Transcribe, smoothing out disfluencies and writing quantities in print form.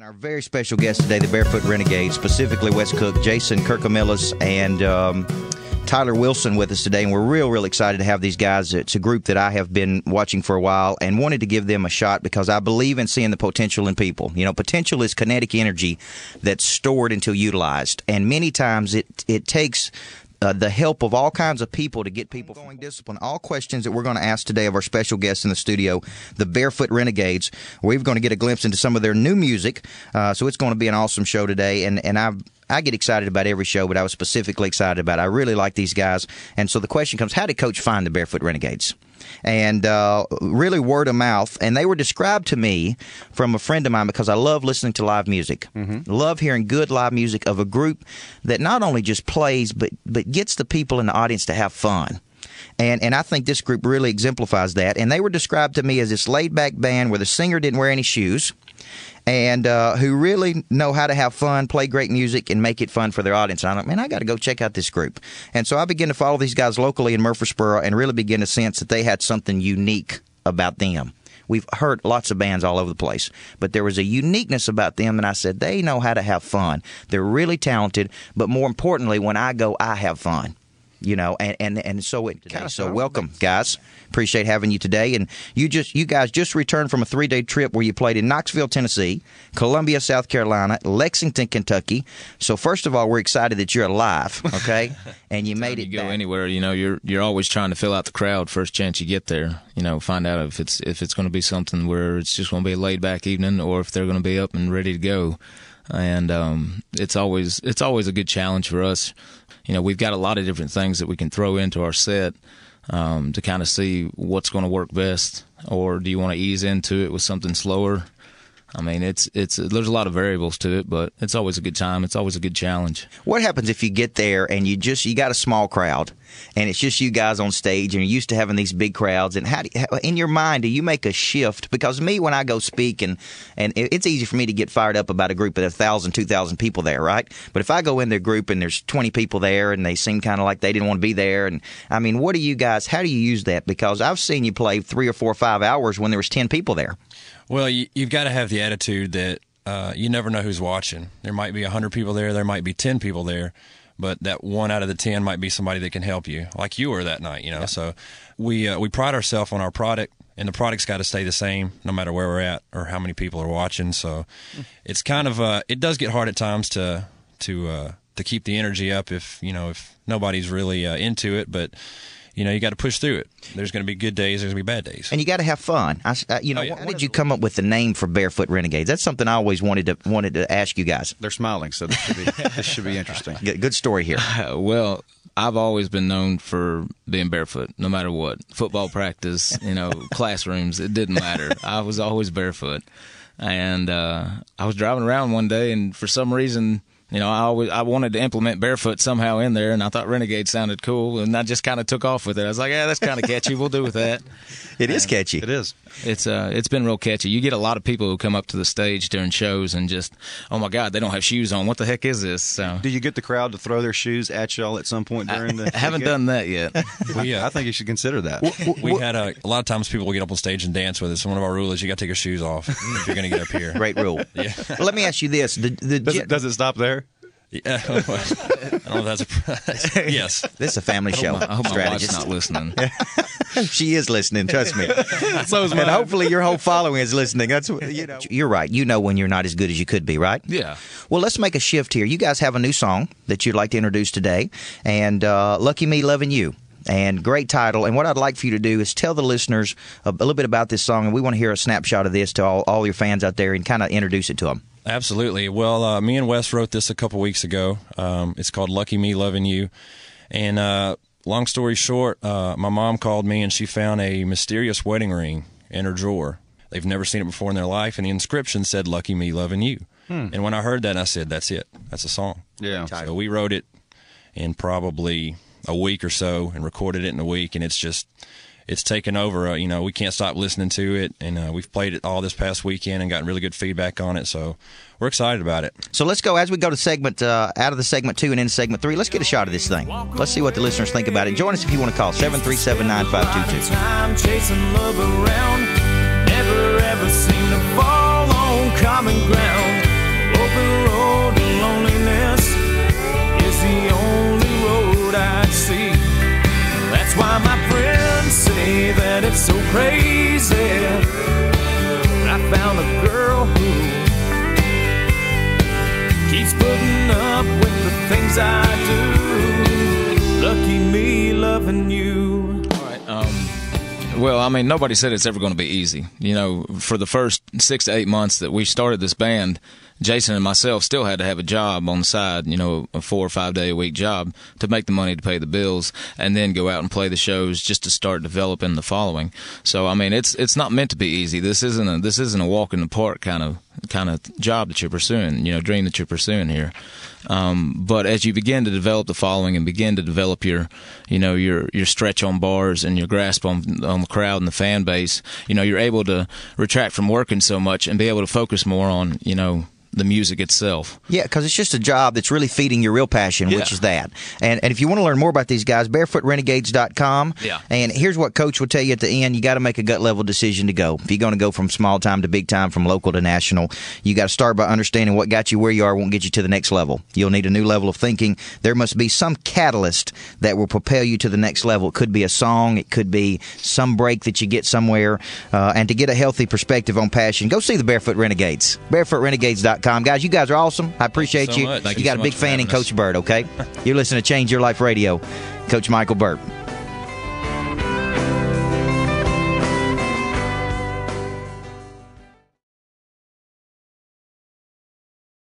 And our very special guest today, the Barefoot Renegades, specifically Wes Cook, Jason Kirkamillis, and Tyler Wilson with us today. And we're real excited to have these guys. It's a group that I have been watching for a while and wanted to give them a shot because I believe in seeing the potential in people. You know, potential is kinetic energy that's stored until utilized. And many times it takes the help of all kinds of people to get people going discipline. All questions that we're going to ask today of our special guests in the studio, the Barefoot Renegades. We're going to get a glimpse into some of their new music, so it's going to be an awesome show today. And I get excited about every show, but I was specifically excited about it. I really like these guys. And so the question comes, how did Coach find the Barefoot Renegades? And really word of mouth. And they were described to me from a friend of mine because I love listening to live music. Love hearing good live music of a group that not only just plays, but gets the people in the audience to have fun. And I think this group really exemplifies that. And they were described to me as this laid-back band where the singer didn't wear any shoes, and who really know how to have fun, play great music, and make it fun for their audience. And I thought, man, I got to go check out this group. And so I began to follow these guys locally in Murfreesboro and really begin to sense that they had something unique about them. We've heard lots of bands all over the place, but there was a uniqueness about them, and I said, they know how to have fun. They're really talented, but more importantly, when I go, I have fun. You know, and so it kind of so welcome, guys. Appreciate having you today. And you guys just returned from a 3-day trip where you played in Knoxville, Tennessee, Columbia, South Carolina, Lexington, Kentucky. So first of all, we're excited that you're alive, okay? And you made it. You go anywhere, you know, you're always trying to fill out the crowd first chance you get there. You know, find out if it's going to be something where it's just going to be a laid back evening, or if they're going to be up and ready to go. And it's always a good challenge for us. You know, we've got a lot of different things that we can throw into our set to kind of see what's going to work best. Or do you want to ease into it with something slower? I mean, there's a lot of variables to it, but it's always a good time. It's always a good challenge. What happens if you get there and you got a small crowd and it's just you guys on stage and you're used to having these big crowds? And how in your mind do you make a shift? Because me, when I go speak, and it's easy for me to get fired up about a group of 1,000, 2,000 people there, right? But if I go in their group and there's 20 people there and they seem kind of like they didn't want to be there, and I mean, how do you use that? Because I've seen you play 3 or 4 or 5 hours when there was 10 people there. Well, you've got to have the attitude that you never know who's watching. There might be 100 people there. There might be 10 people there. But that 1 out of the 10 might be somebody that can help you, like you were that night, you know. Yeah. So we pride ourselves on our product, and the product's got to stay the same no matter where we're at or how many people are watching. So it's kind of it does get hard at times to keep the energy up if nobody's really into it, but you know, you got to push through it. There's going to be good days. There's going to be bad days. And you got to have fun. When did you come up with the name for Barefoot Renegades? That's something I always wanted to ask you guys. They're smiling, so this should be interesting. Good story here. Well, I've always been known for being barefoot, no matter what. Football practice, classrooms, it didn't matter. I was always barefoot. And I was driving around one day, and for some reason, I wanted to implement barefoot somehow in there, and I thought Renegade sounded cool, and I just kind of took off with it. I was like, yeah, that's kind of catchy. We'll do with that. It is catchy. It is. It's been real catchy. You get a lot of people who come up to the stage during shows and just, oh my God, they don't have shoes on. What the heck is this? So, do you get the crowd to throw their shoes at y'all at some point during the? I haven't done that yet. I think you should consider that. We had a lot of times people will get up on stage and dance with us. One of our rules is you got to take your shoes off if you're going to get up here. Great rule. Yeah. Well, let me ask you this: does it stop there? Yeah, I don't know if that's a yes. This is a family show. I hope my wife's not listening. She is listening. Trust me. So is mine. And hopefully your whole following is listening. That's You're right. You know when you're not as good as you could be, right? Yeah. Well, let's make a shift here. You guys have a new song that you'd like to introduce today, and "Lucky Me Loving You." And great title. And what I'd like for you to do is tell the listeners a little bit about this song, and we want to hear a snapshot of this to all your fans out there and kind of introduce it to them. Absolutely. Well, me and Wes wrote this a couple weeks ago. It's called Lucky Me Loving You. And long story short, my mom called me and she found a mysterious wedding ring in her drawer. They've never seen it before in their life, and the inscription said, Lucky Me Loving You. And when I heard that, I said, that's it. That's a song. Yeah. So we wrote it in probably a week or so and recorded it in a week, and it's taken over. We can't stop listening to it, and we've played it all this past weekend and gotten really good feedback on it, so we're excited about it. So let's go, as we go to segment out of the segment 2 and into segment 3, let's get a shot of this thing. Let's see what the listeners think about it. Join us if you want to call 737-9522. Time chasing love around, never ever seem to fall on common ground. That's why my friends say that it's so crazy. I found a girl who keeps putting up with the things I do. Lucky me loving you. All right. Well, I mean, nobody said it's ever going to be easy. You know, for the first 6 to 8 months that we started this band, Jason and myself still had to have a job on the side, you know, a 4 or 5 day a week job to make the money to pay the bills, and then go out and play the shows just to start developing the following. So, I mean, it's not meant to be easy. This isn't a walk in the park kind of job that you're pursuing, you know, dream that you're pursuing here. But as you begin to develop the following and begin to develop your stretch on bars and your grasp on the crowd and the fan base, you know, you're able to retract from working so much and be able to focus more on, you know, the music itself. Yeah, because it's just a job that's really feeding your real passion, which is that. And if you want to learn more about these guys, barefootrenegades.com. Yeah. And here's what Coach will tell you at the end. You got to make a gut-level decision to go. If you're going to go from small time to big time, from local to national, you got to start by understanding what got you where you are won't get you to the next level. You'll need a new level of thinking. There must be some catalyst that will propel you to the next level. It could be a song. It could be some break that you get somewhere. And to get a healthy perspective on passion, go see the Barefoot Renegades. barefootrenegades.com. Guys, you guys are awesome. I appreciate you. Thank you got a big fan in Coach Burt, okay? You're listening to Change Your Life Radio. Coach Micheal Burt.